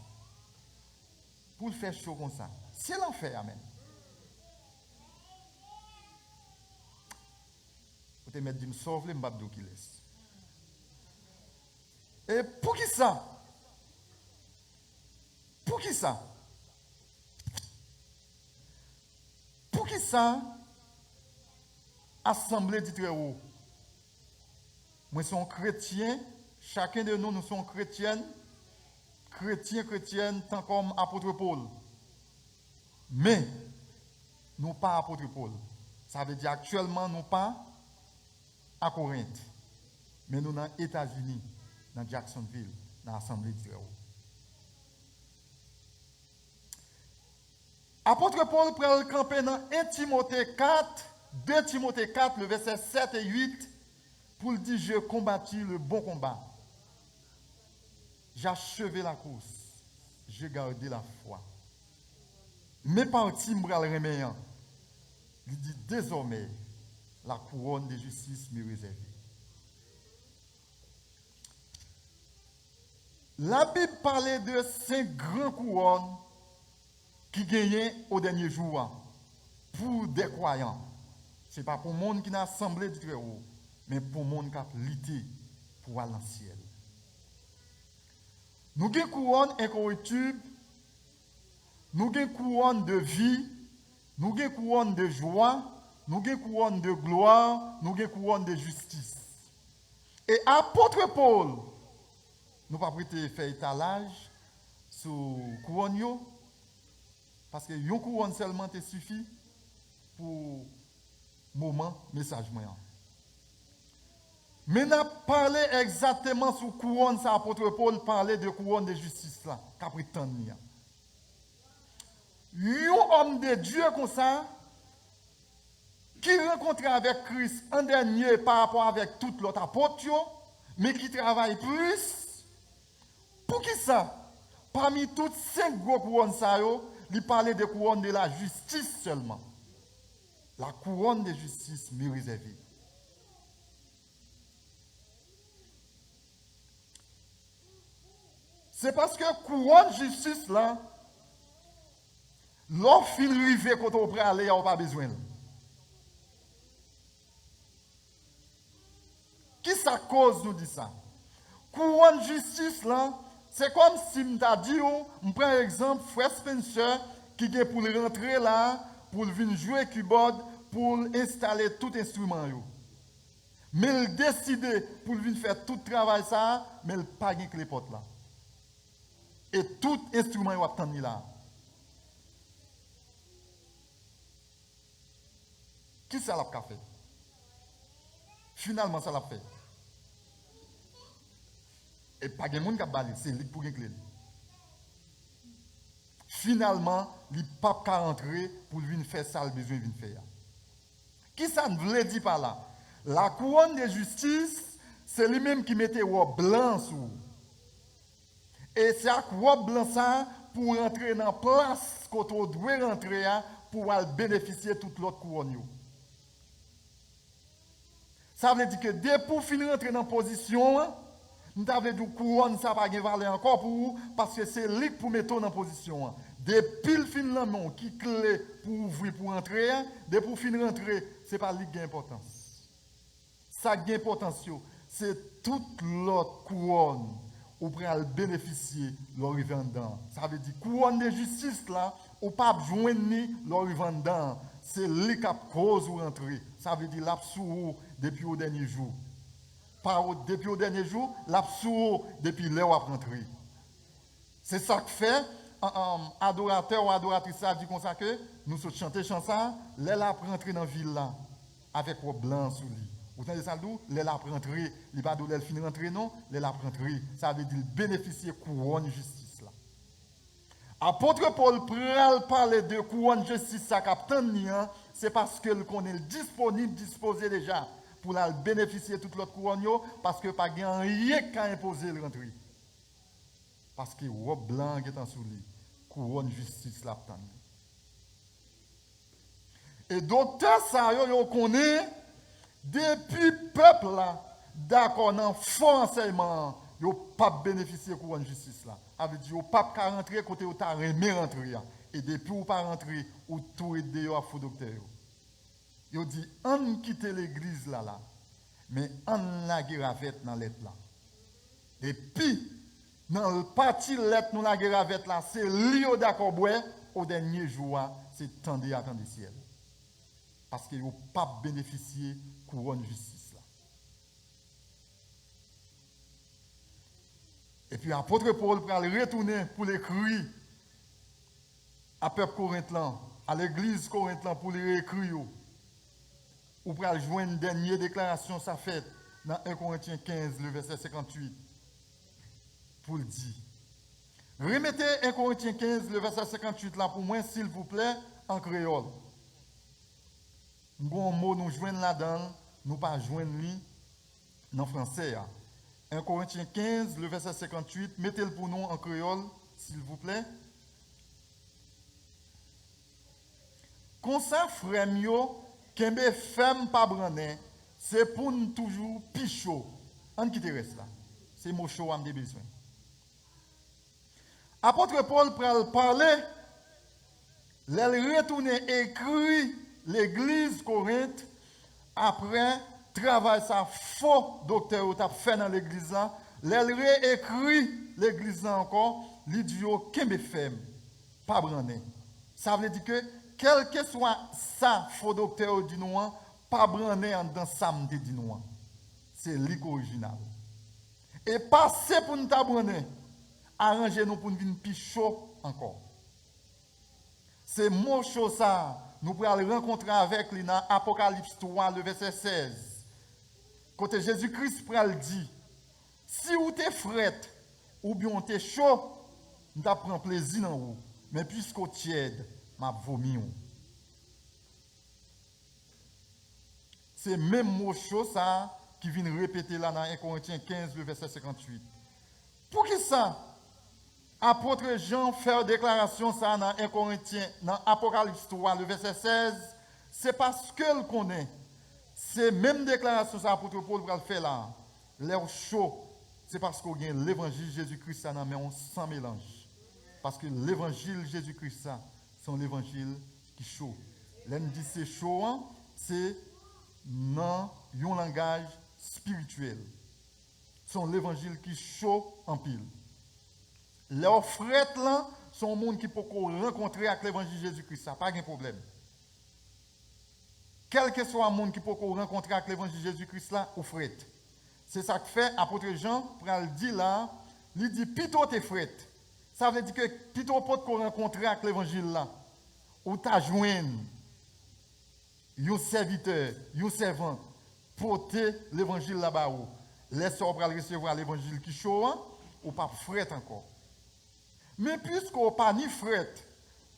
Pour le faire chaud comme ça. C'est l'enfer, amen. Vous te mettre dit, me sauve les mbabdou qui laisse. Et pour qui ça? Pour qui ça? Pour qui ça? Assemblée dit très haut. Moi, suis chrétien. Chacun de nous, nous sommes chrétiennes. Chrétiennes, tant comme apôtre Paul. Mais, nous pas apôtre Paul. Ça veut dire actuellement, nous pas à Corinthe. Mais nous dans les États-Unis, dans Jacksonville, dans l'Assemblée du très haut. Apôtre Paul prend le camper dans 1 Timothée 4, 2 Timothée 4, le verset 7 et 8, pour le dire, j'ai combattu le bon combat. J'ai achevé la course. J'ai gardé la foi. Mes parties me remettent. Il dit, désormais, la couronne de justice m'est réservée. La Bible parlait de 5 grands couronnes qui gagnaient au dernier jour pour des croyants. Ce n'est pas pour le monde qui n'a assemblé du très haut, mais pour le monde qui a lutté pour aller dans le ciel. Nous avons une couronne incorruptible, nous avons une couronne de vie, nous avons une couronne de joie, nous avons une couronne de gloire, nous avons une couronne de justice. Et apôtre Paul, nous ne pouvons pas faire étalage sur la couronne. Parce que une couronne seulement te suffit pour le moment message. Mais nous parlé exactement sur couronne, ça apôtre Paul parlait de couronne de justice là, qu'après tant de temps. Un homme de Dieu comme ça, qui rencontre avec Christ en dernier par rapport avec tout l'autre apôtre, mais qui travaille plus. Pour qui ça? Parmi toutes 5 gros couronnes, il parlait de couronne de la justice seulement. La couronne de justice m'est réservée. C'est parce que couronne de justice là, l'offre il arrive quand on peut aller, on n'a pas besoin. Qui ça cause nous dit ça? Couronne de justice là, c'est comme si je dit, je prends un exemple, Frère Spencer, qui est pour rentrer là, pour venir jouer keyboard, pour installer tout instrument. Mais il décide pour venir faire tout travail ça, mais il n'a pas de clé porte là. Et tout instrument est attendu là. Qui ça l'a fait? Finalement, ça l'a fait. Et pas de monde qui a balé, c'est lui pour gagner. Finalement, il n'y a pas qu'à rentrer pour venir faire ça, le besoin de faire. Qui ça ne voulait dire par là? La couronne de justice, c'est lui-même qui mettait robe blanc sur. Et c'est la robe blanc ça pour rentrer dans la place qu'on doit rentrer pour bénéficier de toute l'autre couronne. Ça veut dire que dès pour finir rentrer dans position, nous avons dit que couronne ça pas de valeur encore pour vous parce que c'est lui pour mettre dans position. Depuis le fin de mon qui clé pour ouvrir pour entrer, dès pour finir rentrer, c'est pas lui qui a importance. Ça qui a importance, c'est toute l'autre couronne ou pour bénéficier de l'arrivée dedans. Ça veut dire couronne de justice là, ou pas joindre ni l'arrivée dedans. C'est lui qui a cause ou rentrer. Ça veut dire l'absous depuis au dernier jour. Pas depuis au dernier jour, l'absous depuis l'heure où rentrer. C'est ça que fait adorateur ou adoratrice ça dit comme ça que nous sommes chanter chanson, l'aile a rentrer dans la ville là avec un blanc sous lui. Vous entendez ça d'où? L'aile a rentrer, il pas d'où l'aile finit rentrer non, l'aile a rentrer. Ça veut dire bénéficier couronne justice là. Apôtre Paul pral parler de couronne justice ça capitaine c'est parce que le connaît disponible disposé déjà pour la bénéficier toute l'autre couronne parce que pas gain rien qu'à imposer le rentrer. Parce que robe blanc est en sous lui. Couronne justice là. Et docteur ça yo connaît depuis peuple là d'accord dans faux enseignement yo pas bénéficier couronne justice là. Avait dit yo pas ka rentrer côté ou ta remet rentrer et depuis ou pas rentrer ou tout aider yo à faux docteur. Yo dit on quitter l'église là mais on la guéravette dans lettre là. Et puis dans le parti lettre nous la guéravette là c'est li d'accord au dernier jour c'est tendez attendre ciel. Parce que yo pas bénéficier couronne justice là. Et puis apôtre Paul va retourner pour l'écrire à peuple corinthien, à l'église corinthien pour les écrire. Ou pour joindre une dernière déclaration ça fait dans 1 Corinthiens 15 le verset 58 pour le dire. Remettez 1 Corinthiens 15 le verset 58 là pour moi s'il vous plaît en créole. Bon mot nous joindre là-dedans, nous pas joindre lui en français. 1 Corinthiens 15 le verset 58, mettez-le pour nous en créole s'il vous plaît. Comme ça frère mio Kembe femme pas brané, c'est pour nous toujours pichot. On qui te reste là. C'est mon chaud à me besoin. Apôtre Paul pral parler, il retourne écrit l'église Corinthe après travail ça faux docteur t'a fait dans l'église là, il réécrit l'église là encore, il dit Kembe femme pas brané. Ça veut dire que quel que soit ça, faux docteur du noir, pas branné en dans samedi du noir. C'est l'original. Et passer pour nous t'abranner, arranger nous pour nous venir plus chaud encore. C'est mon chaud ça, nous pourrons le rencontrer avec lui dans Apocalypse 3, le verset 16. Côté Jésus-Christ pral dit, si vous êtes fret ou bien vous êtes chaud, nous prend plaisir dans vous. Mais puisque vous êtes tiède, m'a vomi. C'est même mot chose ça qui vient répéter là dans 1 Corinthiens 15 le verset 58. Pour qui ça apôtre Jean fait déclaration ça dans 1 Corinthiens dans Apocalypse 3 le verset 16, c'est parce que le connaît. C'est même déclaration ça apôtre Paul va le faire là. L'air chaud, c'est parce qu'on a l'évangile Jésus-Christ ça mais on sans mélange. Parce que l'évangile Jésus-Christ ça c'est l'évangile qui chaud. L'un dit c'est chaud, c'est dans un langage spirituel. C'est l'évangile qui chaud en pile. Les frères là sont monde qui peut rencontrer avec l'évangile Jésus-Christ, ça pas de problème. Quel que soit le monde qui peut rencontrer avec l'évangile Jésus-Christ là ou frère. C'est ça que fait apôtre Jean pour le dire là, il dit plutôt tes frères. Ça veut dire que plutôt peut rencontrer avec l'évangile là ou t'a joindre un serviteur, un servant porter l'évangile là-bas où laissez-vous recevoir l'évangile qui chaud ou pas fret encore. Mais puisque vous pas ni fret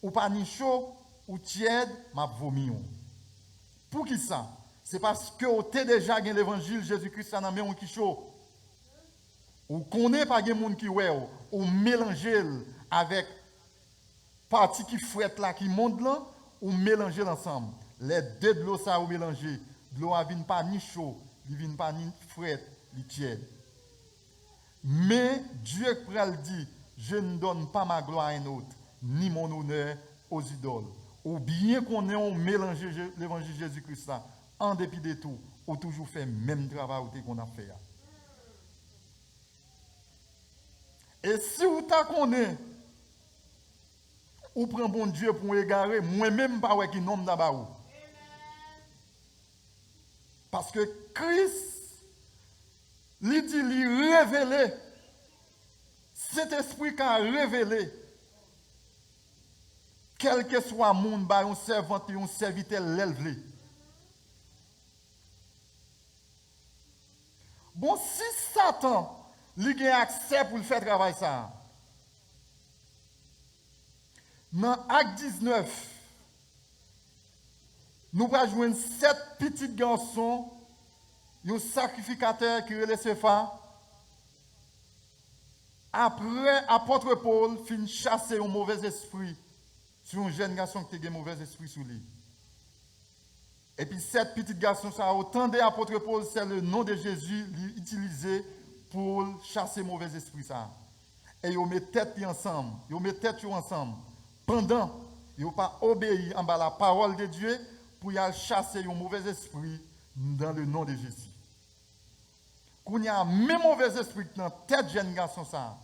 ou pas ni chaud ou tiède, m'a vomi. Pour qui ça? C'est parce que vous avez déjà gagné l'évangile Jésus-Christ dans main qui chaud. Ou connaît pas des monde qui ouais ou mélanger avec partie qui fret là qui monte là ou mélanger ensemble. Les deux de l'eau ça ou mélanger, de l'eau vient pas ni chaud il vient pas ni fret, ni tiède. Mais Dieu pral dit, je ne donne pas ma gloire à un autre, ni mon honneur aux idoles. Ou bien qu'on ait mélangé l'évangile de Jésus-Christ là, en dépit de tout, ou toujours fait le même travail qu'on a fait. Et si vous ta connaissez, ou prend bon Dieu pour égarer, moi-même pas ouais qui nomme d'abord. Parce que Christ, lui dit, lui révélé, cet esprit qui a révélé, quel que soit le monde, un servant et un serviteur l'élève. Bon, si Satan, lui a accès pour le faire travail ça, dans Acte 19, nous allons jouer 7 petits garçons, un sacrificateur qui est le Sepha. Après, apôtre Paul fin chasser un mauvais esprit sur un jeune garçon qui a un mauvais esprit sur lui. Et puis, 7 petits garçons, ça a autant d'apôtre Paul, c'est le nom de Jésus utilisé pour chasser mauvais esprit. Ça. Et ils mettent tête ensemble. Ils mettent tête ensemble. Pendant, ils n'ont pas obéi en bas la parole de Dieu pour y chasser un mauvais esprit dans le nom de Jésus. Quand il y a un même mauvais esprit dans tête jeune garçon, ça,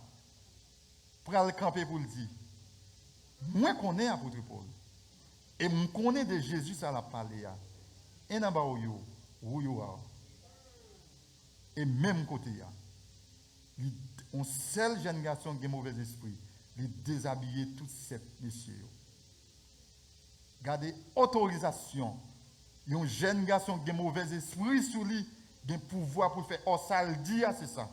pour aller camper pour le dire. Moi, je connais apôtre Paul. Et je connais de Jésus, ça l'a parlé. Et dans et même côté, un seul jeune garçon qui a un mauvais esprit, il déshabiller tous ces messieurs. Gardez autorisation. Un jeune garçon qui a un mauvais esprit sur lui, il a un pouvoir pour faire. Oh, ça le dit, c'est ça.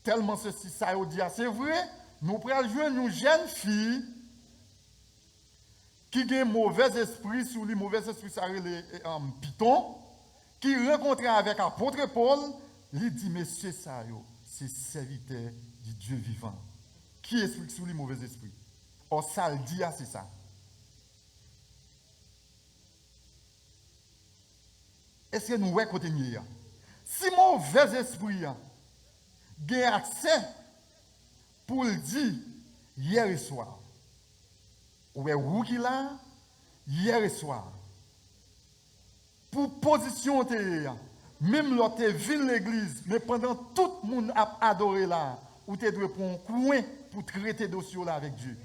Tellement ceci, ça le dit, c'est vrai. Nous prenons une jeune fille qui a un mauvais esprit sur lui, mauvais esprit, ça le Python, qui rencontre avec l'apôtre Paul, il dit, monsieur Sayo, c'est serviteur du Dieu vivant. Qui explique sur lui mauvais esprit? Or, ça le dit, c'est ça. Est-ce que nous voyons côté nier? Si mauvais esprit a accès pour le dire hier soir, ou est où qu'il a hier soir, pour position même l'autre ville l'église, mais pendant tout le monde a adoré là, ou tu dois prendre un coin pour traiter dossier là avec Dieu.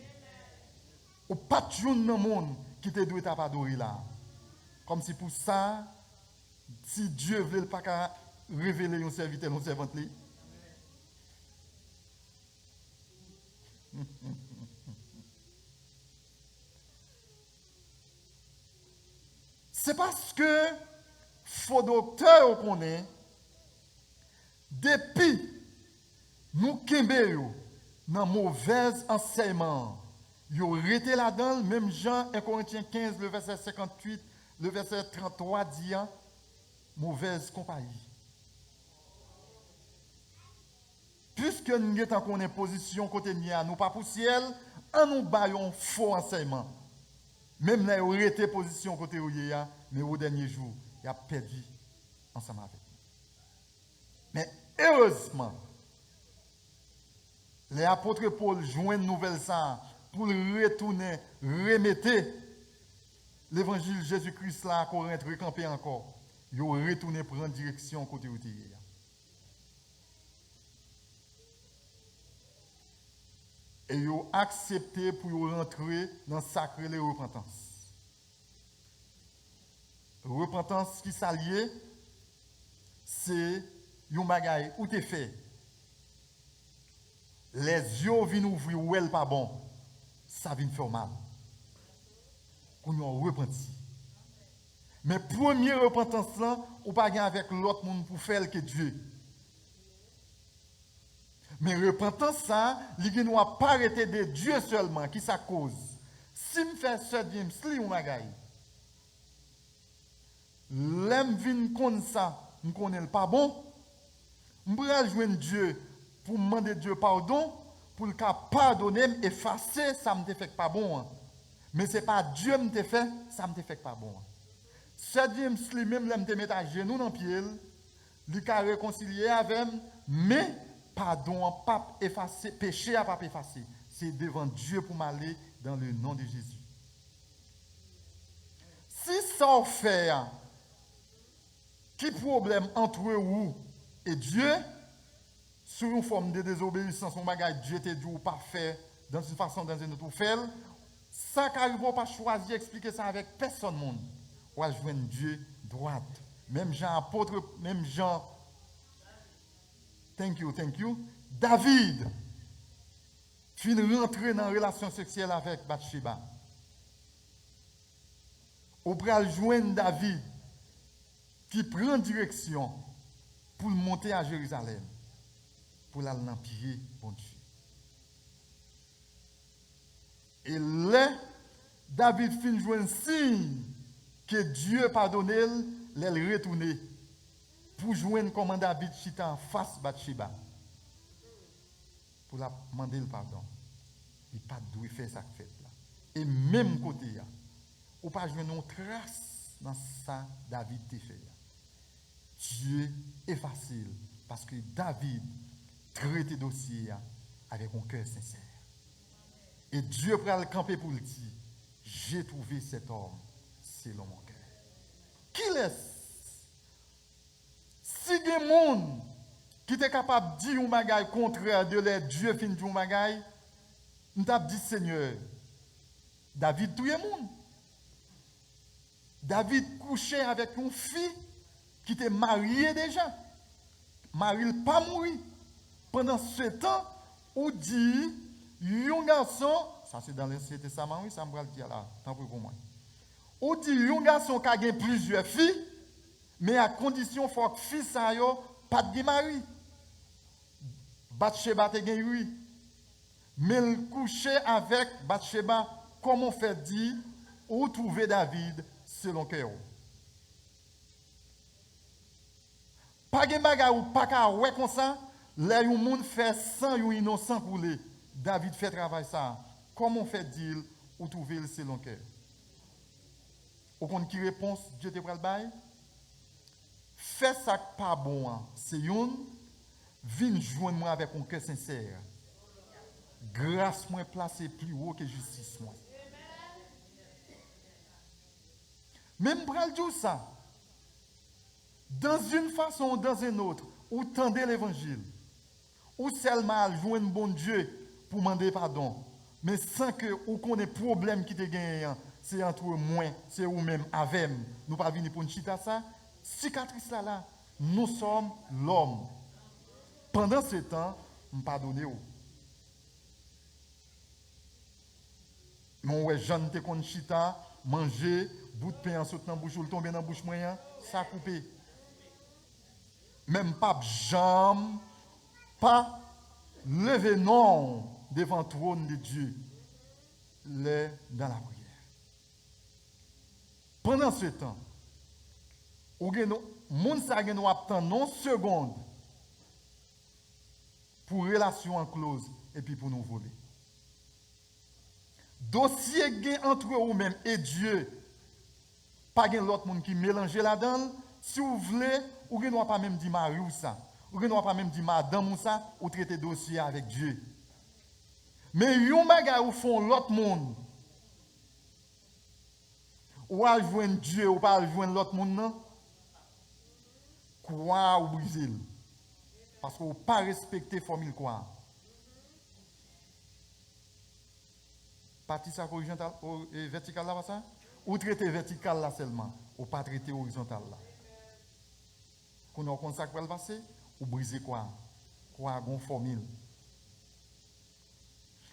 Ou pas de dans le monde qui te doit adorer là. Comme si pour ça, si Dieu ne veut pas révéler un serviteur, un servante. C'est parce que faux docteur qu'on est, depuis nous kembe dans mauvais enseignement, yo rete là-dedans, même Jean 1 Corinthiens 15, le verset 58, le verset 33 dit mauvaise compagnie. Puisque nous avons une position côté de nous pas pour ciel, on nous baillons faux enseignement. Même là, il été position côté où il y a, mais au dernier jour, il a perdu ensemble avec nous. Mais heureusement, les apôtres Paul joignent une nouvelle ça pour retourner, remettre l'évangile de Jésus-Christ là à Corinthe, recamper encore. Ils ont retourné prendre direction côté où il y a. Et ils ont accepté pour rentrer dans le sacré de repentance. Repentance qui s'allie, c'est un bagage où tu es fait. Les yeux viennent ouvrir ou elle pas bon, ça vient faire mal. Qu'on y repenti. Mais première repentance là, ou pas avec l'autre monde pour faire que Dieu. Mais repentance ça, il ne doit pas arrêter de Dieu seulement, qui sa cause. Si je fais ce James Lee ou magaï, l'aime vin comme ça, je ne connais pas bon, je vais joindre Dieu pour demander Dieu pardon, pour le cas pardonner, effacer, ça ne me fait pas bon. Mais ce n'est pas Dieu qui me fait, ça ne me fait pas bon. Sir James lui-même l'aime te mettre à genoux dans pied, lui a réconcilié avec, mais pardon pas effacé, péché a pas effacé. C'est devant Dieu pour m'aller dans le nom de Jésus. Si ça fait qui problème entre vous et Dieu, sur une forme de désobéissance, mon bagage Dieu te dit ou pas faire dans une façon, dans une autre fait, ça qu'arrive pas choisir expliquer ça avec personne monde. Ou à joindre Dieu droite. Même Jean apôtre, même Jean. Thank you. David fin rentrer dans une relation sexuelle avec Bathsheba. Ou pral joindre David qui prend direction pour monter à Jérusalem pour aller dans pied bon Dieu. Et là, David fin joindre signe que Dieu pardonne, les retourner pour joindre comment David chita en face Bathsheba pour la demander le pardon. Il pas doué faire ça fait là. Et même côté là, ou pas joindre une trace dans ça David te fait là. Dieu est facile parce que David traite le dossier avec un cœur sincère. Et Dieu prend le camper pour le dire, j'ai trouvé cet homme selon mon cœur. Qui laisse? Si des gens qui est capable de dire un bagage contraire de l'air, Dieu finit un bagage, nous avons dit Seigneur, David tout le monde. David couchait avec une fille qui était mariée déjà. Marie n'a pas mouru. Pendant ce temps, on dit, un garçon, ça c'est dans l'Ancien Testament, oui, ça me va le dire là, tant pis pour moi. On dit, un garçon qui a plusieurs filles, mais à condition faut que fils ça yo pas de mari. Bathsheba te gen oui. Mais le coucher avec Bathsheba, comme on fait dire, ou trouver David selon cœur. Pas de bagarre ou pas ka ouais comme ça, là yon monde fait sans yon innocent pour les. David fait travail ça. Comment on fait dire ou trouver le selon cœur. Au compte qui réponse Dieu te pral bail. Fais ça pas bon, c'est yon vinn joindre moi avec un cœur sincère. Grâce moi placée plus haut que justice moi. Même pral dire ça. Dans une façon ou dans une autre, ou tendez l'évangile, ou seulement joindre bon Dieu pour demander pardon, mais sans que ou qu'on ait problème qui te gagne, c'est entre moi, c'est ou même avec nous pas venir pour une chita ça. Cicatrice là, nous sommes l'homme. Pendant ce temps, nous pardonnez. Mon ouais, Jean te kon chita, manger, bout de pain en sautant dans bouche ou tomber dans bouche moyen, ça coupé. Même pas jambe, pas lever non devant le trône de Dieu, dans la prière. Pendant ce temps, moun sa gen nou attend non seconde pour relation en close et puis pour nous voler. Dossier gen entre vous même et Dieu, pas gen l'autre monde qui mélange là-dedans. Si vous voulez, ou gen nou pas même dit mari ou ça, ou gen nou pas même dit madame ou ça, ou traiter dossier avec Dieu. Mais yon bagay ou font l'autre monde. Ou à joindre Dieu ou pas joindre l'autre monde non. Quoi ou briser. Parce que vous pas respecter formule quoi. Partie ça horizontal vertical là ça ou traiter vertical là seulement, ou pas traiter horizontal là. Qu'on a comme ça qui va le passer ou briser quoi gon formule.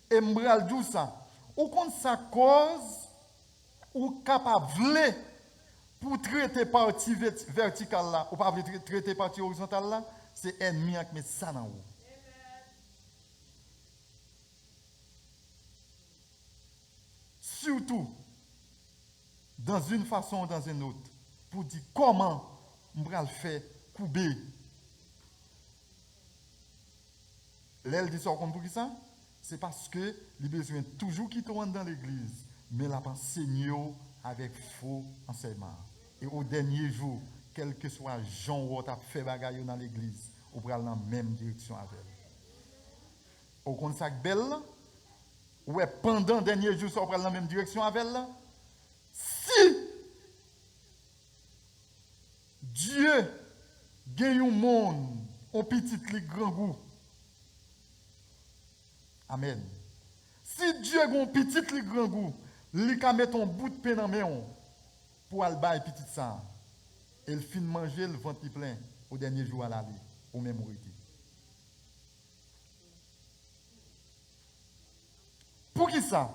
Et m'bral dou ça, ou kon sa cause ou capable pour traiter partie verticale là, ou pas traiter partie horizontale là, c'est ennemi qui met ça dans vous. Surtout, dans une façon ou dans une autre, pour dire comment on va le faire couper. L'elle dit ça pour qui ça? C'est parce que les besoins toujours qui tournent dans l'église, mais la enseigner avec faux enseignement. Et au dernier jour, quel que soit Jean ou tu as fait bagaille dans l'église, ou pral dans la même direction avec elle. Au contact belle, ouais, pendant le dernier jour, ça pral dans la même direction avec elle. Si Dieu gagne un monde, un petit li grand goût. Amen. Si Dieu gagne un petit li grand goût, il ka mettre un bout de pain dans main pour aller bailler petit ça. Et il fin manger le ventre plein au dernier jour à la vie, au même mourir. Pour qui ça?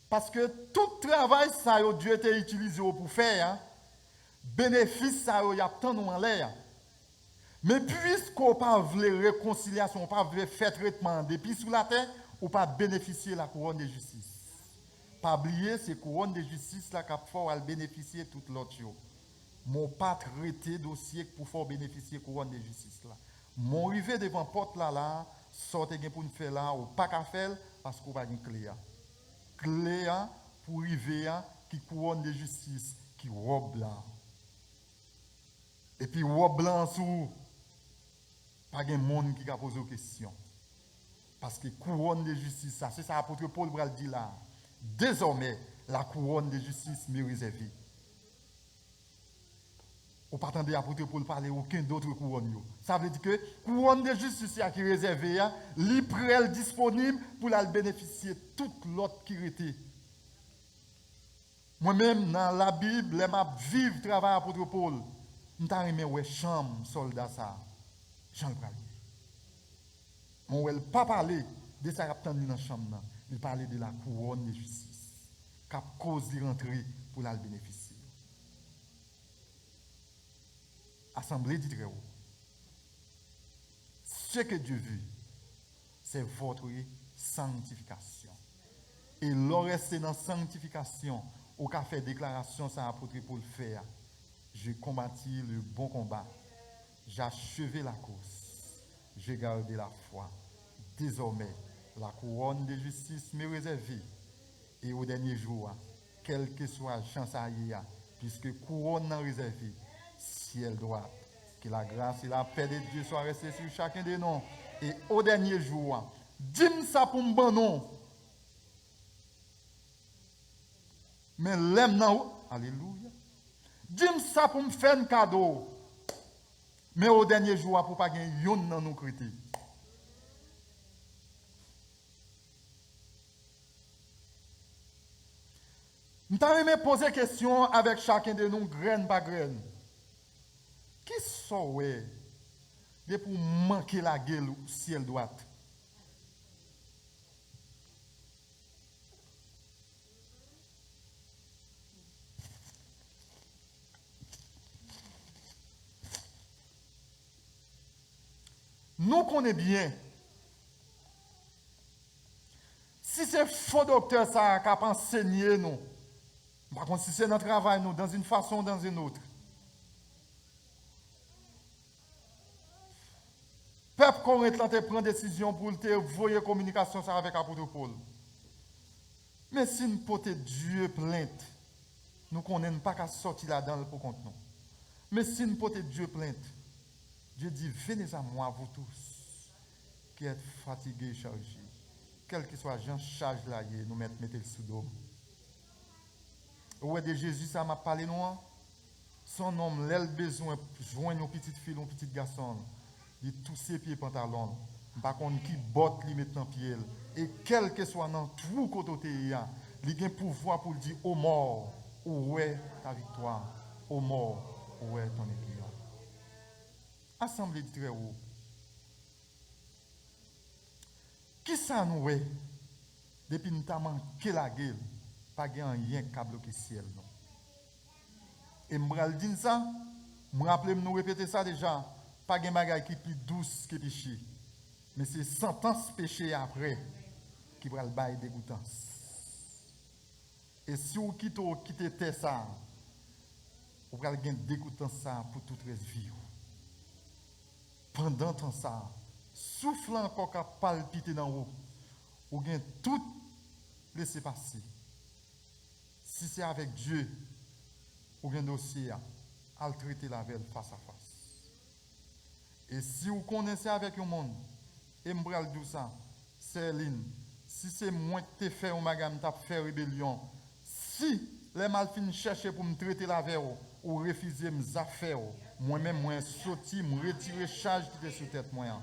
Parce que tout travail ça Dieu t'a utilisé pour faire, bénéfice ça y a tant en l'air. Mais puisqu'on pas veut réconciliation, on pas veut faire traitement depuis sous la terre, on pas bénéficier de la couronne de justice. Pas oublier c'est couronne de justice là qui faut bénéficier toute l'autre chose. Mon pas traité dossier pour faire bénéficier couronne de justice là. Mon arrivé devant porte là, sortez pour nous faire là ou pas qu'à faire parce qu'on pas une clé. Clé pour arriver qui couronne de justice qui robe là. Et puis robe blanc sous pas de monde qui a posé des questions. Parce que couronne de justice, ça, c'est ça l'apôtre Paul Bral dit là. Désormais, la couronne de justice m'est réservée. Ou pas attendre l'apôtre Paul parler aucun d'autre couronne. Ça veut dire que couronne de justice qui est réservée, libre disponible pour la bénéficier toute l'autre qui était. Moi-même, dans la Bible, je vivre travail l'apôtre Paul. Je suis ouais chambre soldat ça. Jean le premier. On ne pas parler de ça qui dans la chambre. Il parlait de la couronne de justice. Qui a causé rentrer pour la bénéficier. Assemblée dit très haut. Ce que Dieu veut, c'est votre sanctification. Et l'on reste dans la sanctification, au cas fait déclaration, ça apôtre pour le faire. Je combattis le bon combat. J'ai achevé la course. J'ai gardé la foi. Désormais, la couronne de justice m'est réservée. Et au dernier jour, quel que soit la chance à y a, puisque couronne n'est réservée, ciel droit, que la grâce et la paix de Dieu soient restées sur chacun de nous. Et au dernier jour, dis-moi ça pour me bon nom. Mais l'aime non. Alléluia. Dis-moi ça pour me faire un cadeau. Mais au dernier jour, pour ne pas gagner yon dans nos critiques. Nous t'avons posé une question avec chacun de nous, graine par graine. Qui sont de pour manquer la gueule au ciel droite? Nous connaissons bien. Si c'est faux docteur ça qui a enseigné nous, par contre si c'est notre travail nous, dans une façon ou dans une autre. Peuple qu'on est tenté prendre décision pour te voyer communication ça avec l'apôtre Paul. Mais si nous portons Dieu plainte, nous ne connaissons pas qu'à sortir là-dedans pour compte nous. Mais si nous portons Dieu plainte, Dieu dit, venez à moi, vous tous, qui êtes fatigués et chargés. Quel que soit Jean charge là, nous mettez le sous dos. Ouais, de Jésus, ça m'a parlé nous. Son homme, l'aile besoin de joindre une petite fille, un petit garçon. Il tous ses pieds pantalons. Par contre, qui botte, lui met dans pied. Et quel que soit dans tout côté, il a un pouvoir pour dire aux morts, où est ta victoire? Aux morts, où est ton équilibre? Assemblée de très haut. Qui ça nous est? Depuis nous avons manqué la gueule, pas rien qui a bloqué le ciel. Non. Et je me dis ça, je me rappelle nous répéter ça déjà, pas de bagaille qui est plus douce que péché. Mais c'est sentence péché après qui va le bail dégoûtance. Et si vous quittez ça, vous allez gagner dégoûtance ça pour toute la vie. Pendant temps ça, soufflant encore qu'à palpiter dans vous, vous gagnez tout laisser passer. Si c'est avec Dieu, ou un dossier, à le traiter la veille face à face. Et si vous connaissez avec le monde, et je vais dire ça, Céline, si c'est moi qui t'ai fait ou madame t'a fait rébellion, si les malfins cherchent pour me traiter la veille ou refuser mes affaires, moi-même, moi, sorti, me retirer charge qui était sur tête moi.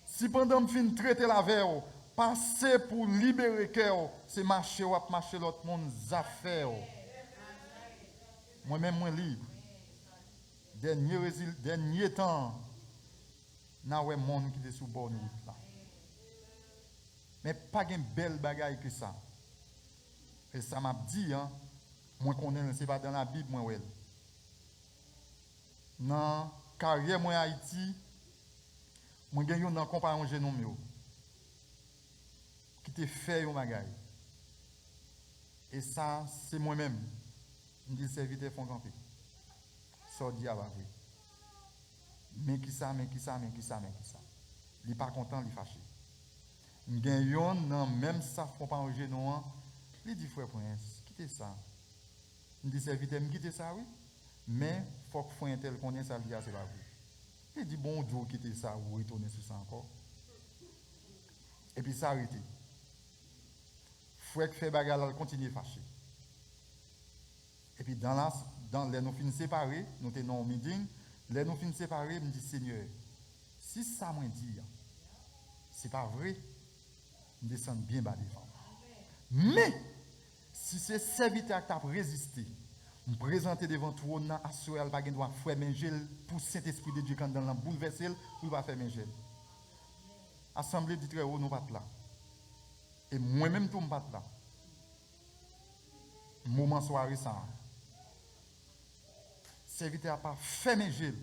Si pendant que je traiter la veille, passer pour libérer cœur, c'est marcher ou marcher l'autre monde affaires. Moi-même, moi libre. Dernier temps, n'a un monde qui était sous bonne route là. Mais pas une belle bagaille que ça. Et ça m'a dit, hein, moi connais, c'est pas dans la Bible, moi, ouais. Dans la carrière, moi, Haïti, moi, j'ai un compagnon génome qui te fait un bagaille. Et ça, c'est moi-même. Je dis, serviteur, font camper. Ça dit à la vie. Mais qui ça. Il n'est pas content, il est fâché. Il y a un même ça, ne pas en genou. Il dit, frère Prince, quittez ça. Il dit, serviteur, quittez ça, oui. Mais il faut que frère tel connaisse ça, c'est pas vrai. Il dit, bon Dieu, quittez ça, vous retournez sur ça encore. Et puis ça a arrêté. Frère qui fait bagarre, il continue à fâcher. Et puis dans les nous fins séparés, nous étions au meeting, les nous fins séparés, me dit Seigneur, si ça m'a dit, c'est pas vrai, je descends bien bas des femmes. Mais, si c'est serviteur qui a résisté, me présenter devant tout le monde, assurer qu'elle ne va pas faire manger pour Saint-Esprit de Dieu quand dans la bouleverser, pour ne pas faire manger. Assemblée dit très haut, nous pas là. Et moi-même, tout ne pas là. Moment soirée, ça. Serviteur n'a pas fait manger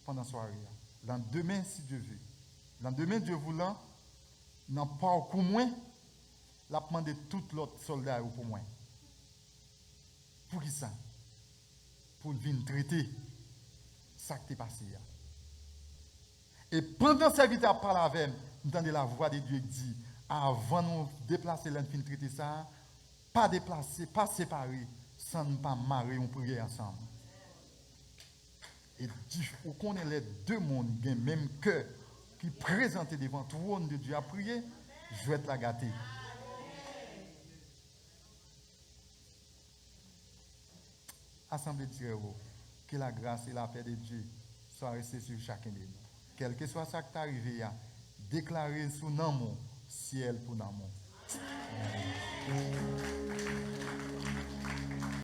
pendant la soirée. Demain, si Dieu veut. Demain, Dieu voulant, n'a pas pour moi, l'a demandé tout l'autre soldat pour moi. Pour qui ça? Pour venir traiter ça qui est passé. Et pendant que le serviteur parle avec moi, entendez la voix de Dieu qui dit, avant de nous déplacer, de traiter ça, pas déplacer, pas séparer, sans ne pas marrer, on prie ensemble. Et vous connaissez les deux mondes, qui ont même cœur, qui présentent devant tout le monde de Dieu à prier, je vais être la gâter. Assemblée de Dieu, que la grâce et la paix de Dieu soient restées sur chacun de nous. Quel que soit ça qui est arrivé, déclarez sous nom, ciel pour nom.